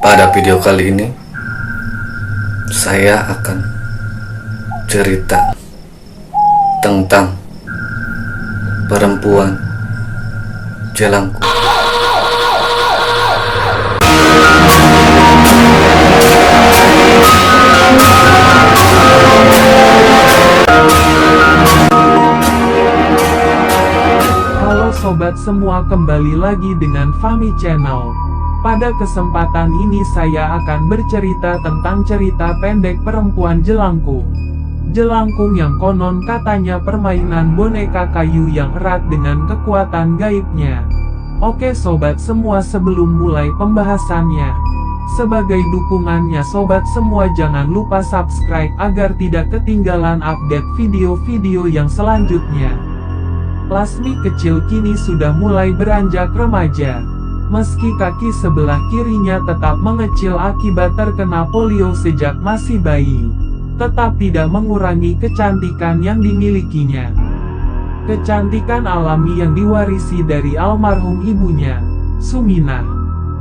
Pada video kali ini, saya akan cerita tentang perempuan jelangkung. Halo sobat semua, kembali lagi dengan Fahmi Channel. Pada kesempatan ini saya akan bercerita tentang cerita pendek perempuan jelangkung. Jelangkung yang konon katanya permainan boneka kayu yang erat dengan kekuatan gaibnya. Oke sobat semua, sebelum mulai pembahasannya, sebagai dukungannya sobat semua jangan lupa subscribe agar tidak ketinggalan update video-video yang selanjutnya. Lasmi kecil kini sudah mulai beranjak remaja. Meski kaki sebelah kirinya tetap mengecil akibat terkena polio sejak masih bayi, tetap tidak mengurangi kecantikan yang dimilikinya. Kecantikan alami yang diwarisi dari almarhum ibunya, Suminah.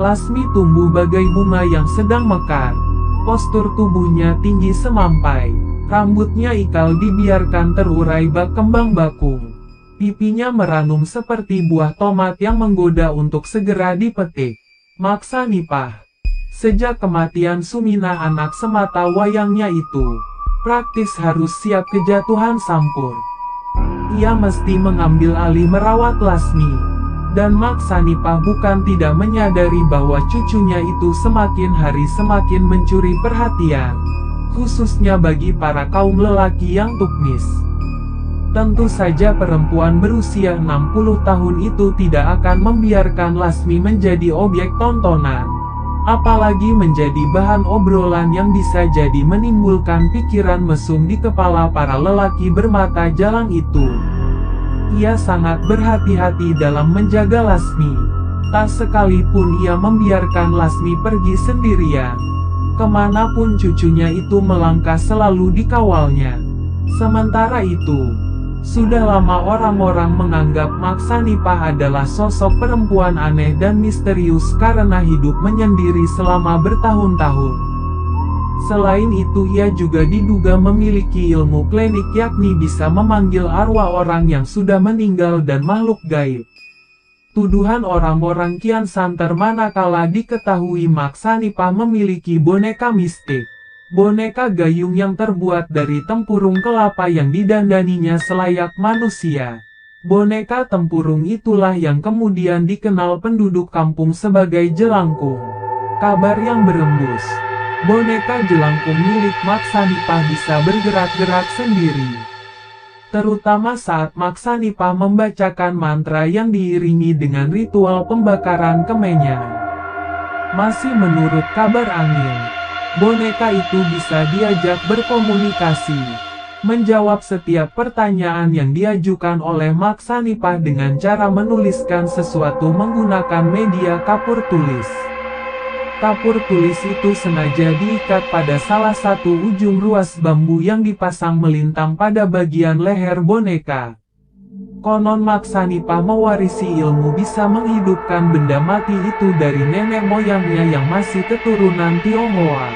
Lasmi tumbuh bagai bunga yang sedang mekar. Postur tubuhnya tinggi semampai. Rambutnya ikal dibiarkan terurai bak kembang bakung. Pipinya meranum seperti buah tomat yang menggoda untuk segera dipetik. Maksa Nipah. Sejak kematian Suminah anak semata wayangnya itu, praktis harus siap kejatuhan sampur. Ia mesti mengambil alih merawat Lasmi. Dan Maksa Nipah bukan tidak menyadari bahwa cucunya itu semakin hari semakin mencuri perhatian, khususnya bagi para kaum lelaki yang tukmis. Tentu saja perempuan berusia 60 tahun itu tidak akan membiarkan Lasmi menjadi objek tontonan, apalagi menjadi bahan obrolan yang bisa jadi menimbulkan pikiran mesum di kepala para lelaki bermata jalang itu. Ia sangat berhati-hati dalam menjaga Lasmi. Tak sekalipun ia membiarkan Lasmi pergi sendirian. Kemanapun cucunya itu melangkah selalu dikawalnya. Sementara itu, sudah lama orang-orang menganggap Maksa Nipah adalah sosok perempuan aneh dan misterius karena hidup menyendiri selama bertahun-tahun. Selain itu ia juga diduga memiliki ilmu klinik, yakni bisa memanggil arwah orang yang sudah meninggal dan makhluk gaib. Tuduhan orang-orang kian santer manakala diketahui Maksa Nipah memiliki boneka mistik. Boneka gayung yang terbuat dari tempurung kelapa yang didandaninya selayak manusia. Boneka tempurung itulah yang kemudian dikenal penduduk kampung sebagai jelangkung. Kabar yang berembus, boneka jelangkung milik Maksa Nipah bisa bergerak-gerak sendiri. Terutama saat Maksa Nipah membacakan mantra yang diiringi dengan ritual pembakaran kemenyan. Masih menurut kabar angin, boneka itu bisa diajak berkomunikasi, menjawab setiap pertanyaan yang diajukan oleh Maksa Nipah dengan cara menuliskan sesuatu menggunakan media kapur tulis. Kapur tulis itu sengaja diikat pada salah satu ujung ruas bambu yang dipasang melintang pada bagian leher boneka. Konon Maksa Nipah mewarisi ilmu bisa menghidupkan benda mati itu dari nenek moyangnya yang masih keturunan Tionghoa.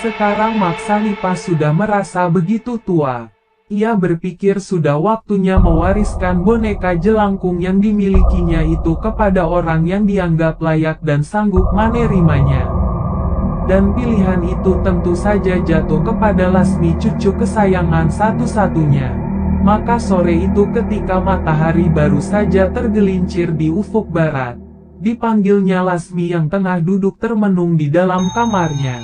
Sekarang Maksa Nipah sudah merasa begitu tua. Ia berpikir sudah waktunya mewariskan boneka jelangkung yang dimilikinya itu kepada orang yang dianggap layak dan sanggup menerimanya. Dan pilihan itu tentu saja jatuh kepada Lasmi, cucu kesayangan satu-satunya. Maka sore itu ketika matahari baru saja tergelincir di ufuk barat, dipanggilnya Lasmi yang tengah duduk termenung di dalam kamarnya.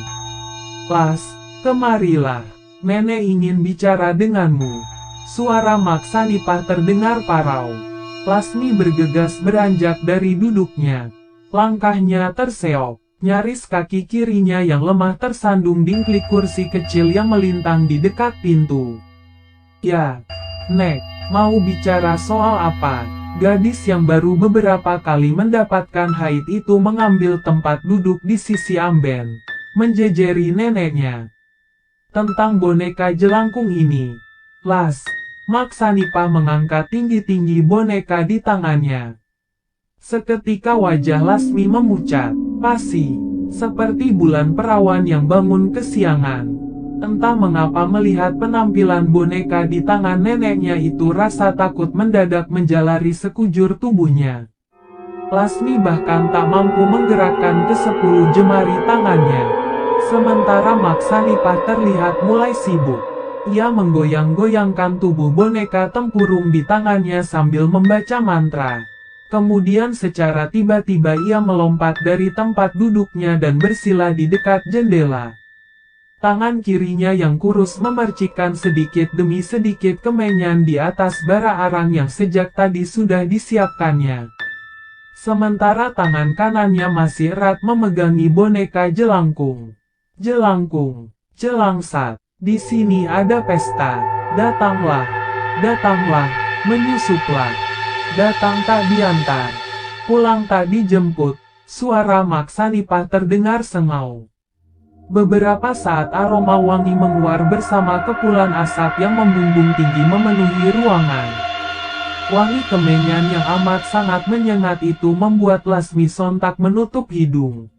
"Las, kemarilah. Nenek ingin bicara denganmu." Suara Maksa Nipah terdengar parau. Lasmi bergegas beranjak dari duduknya. Langkahnya terseok. Nyaris kaki kirinya yang lemah tersandung dingklik kursi kecil yang melintang di dekat pintu. "Ya, Nek, mau bicara soal apa?" Gadis yang baru beberapa kali mendapatkan haid itu mengambil tempat duduk di sisi amben, menjejeri neneknya. "Tentang boneka jelangkung ini, Las." Maksa Nipah mengangkat tinggi-tinggi boneka di tangannya. Seketika wajah Lasmi memucat. "Pasti, seperti bulan perawan yang bangun kesiangan. Entah mengapa melihat penampilan boneka di tangan neneknya itu rasa takut mendadak menjalari sekujur tubuhnya. Lasmi bahkan tak mampu menggerakkan ke-10 jemari tangannya. Sementara Maksanipah terlihat mulai sibuk. Ia menggoyang-goyangkan tubuh boneka tempurung di tangannya sambil membaca mantra. Kemudian secara tiba-tiba ia melompat dari tempat duduknya dan bersila di dekat jendela. Tangan kirinya yang kurus memercikkan sedikit demi sedikit kemenyan di atas bara arang yang sejak tadi sudah disiapkannya. Sementara tangan kanannya masih erat memegangi boneka jelangkung. Jelangkung, jelangsat, di sini ada pesta. Datanglah, datanglah, menyusuplah. Datang tak diantar, pulang tak dijemput. Suara Maksanipah terdengar sengau. Beberapa saat aroma wangi menguar bersama kepulan asap yang membumbung tinggi memenuhi ruangan. Wangi kemenyan yang amat sangat menyengat itu membuat Lasmi sontak menutup hidung.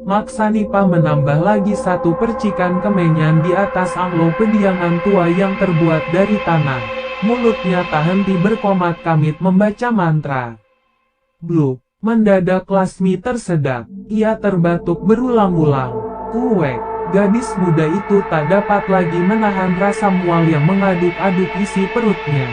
Maksanipah menambah lagi satu percikan kemenyan di atas anglo pediangan tua yang terbuat dari tanah. Mulutnya tak henti berkomat-kamit membaca mantra. Bluk, mendadak Lasmi tersedak. Ia terbatuk berulang-ulang. Uwek, gadis muda itu tak dapat lagi menahan rasa mual yang mengaduk-aduk isi perutnya.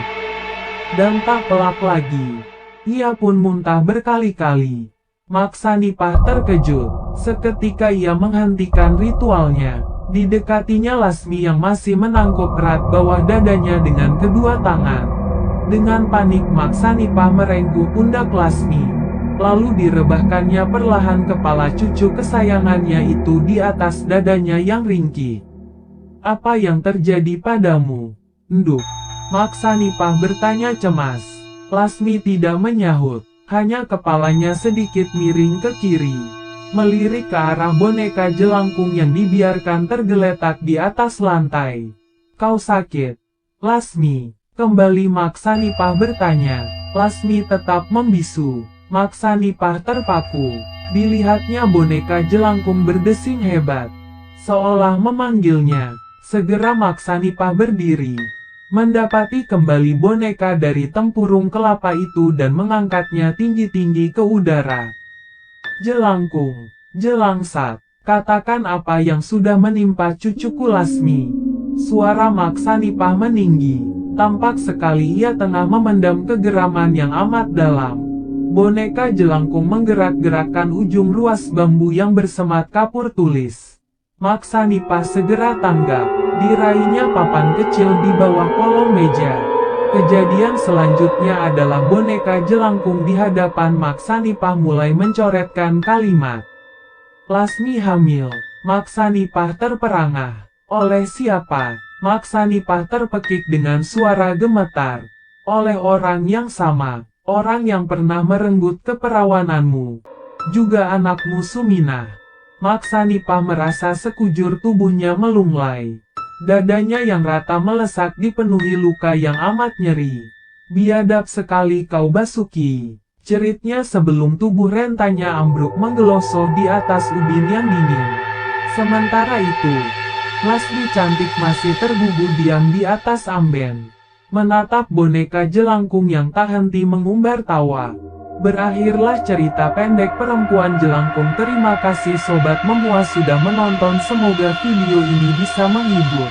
Dan tak pelak lagi. Ia pun muntah berkali-kali. Maksanipah terkejut. Seketika ia menghentikan ritualnya. Didekatinya Lasmi yang masih menangkuk erat bawah dadanya dengan kedua tangan. Dengan panik Maksanipah merengkuh pundak Lasmi. Lalu direbahkannya perlahan kepala cucu kesayangannya itu di atas dadanya yang ringkih. Apa yang terjadi padamu? Nduk. Maksanipah bertanya cemas. Lasmi tidak menyahut. Hanya kepalanya sedikit miring ke kiri. Melirik ke arah boneka jelangkung yang dibiarkan tergeletak di atas lantai. Kau sakit? Lasmi. Kembali Maksanipah bertanya. Lasmi tetap membisu. Maksanipah terpaku. Dilihatnya boneka jelangkung berdesing hebat. Seolah memanggilnya. Segera Maksanipah berdiri. Mendapati kembali boneka dari tempurung kelapa itu dan mengangkatnya tinggi-tinggi ke udara. Jelangkung, jelangsat, katakan apa yang sudah menimpa cucuku Lasmi. Suara Maksanipah meninggi. Tampak sekali ia tengah memendam kegeraman yang amat dalam. Boneka jelangkung menggerak-gerakkan ujung ruas bambu yang bersemat kapur tulis. Maksanipah segera tanggap. Diraihnya papan kecil di bawah kolong meja. Kejadian selanjutnya adalah boneka jelangkung di hadapan Maksanipah mulai mencoretkan kalimat. Lasmi hamil. Maksanipah terperangah. Oleh siapa? Maksanipah terpekik dengan suara gemetar. Oleh orang yang sama. Orang yang pernah merenggut keperawananmu. Juga anakmu Suminah. Maksanipah merasa sekujur tubuhnya melunglai. Dadanya yang rata melesak dipenuhi luka yang amat nyeri. Biadab sekali kau Basuki. Ceritnya sebelum tubuh rentanya ambruk menggelosor di atas ubin yang dingin. Sementara itu, Lasmi cantik masih tergugur diam di atas amben. Menatap boneka jelangkung yang tak henti mengumbar tawa. Berakhirlah cerita pendek perempuan jelangkung. Terima kasih Sobat Memuas sudah menonton. Semoga video ini bisa menghibur.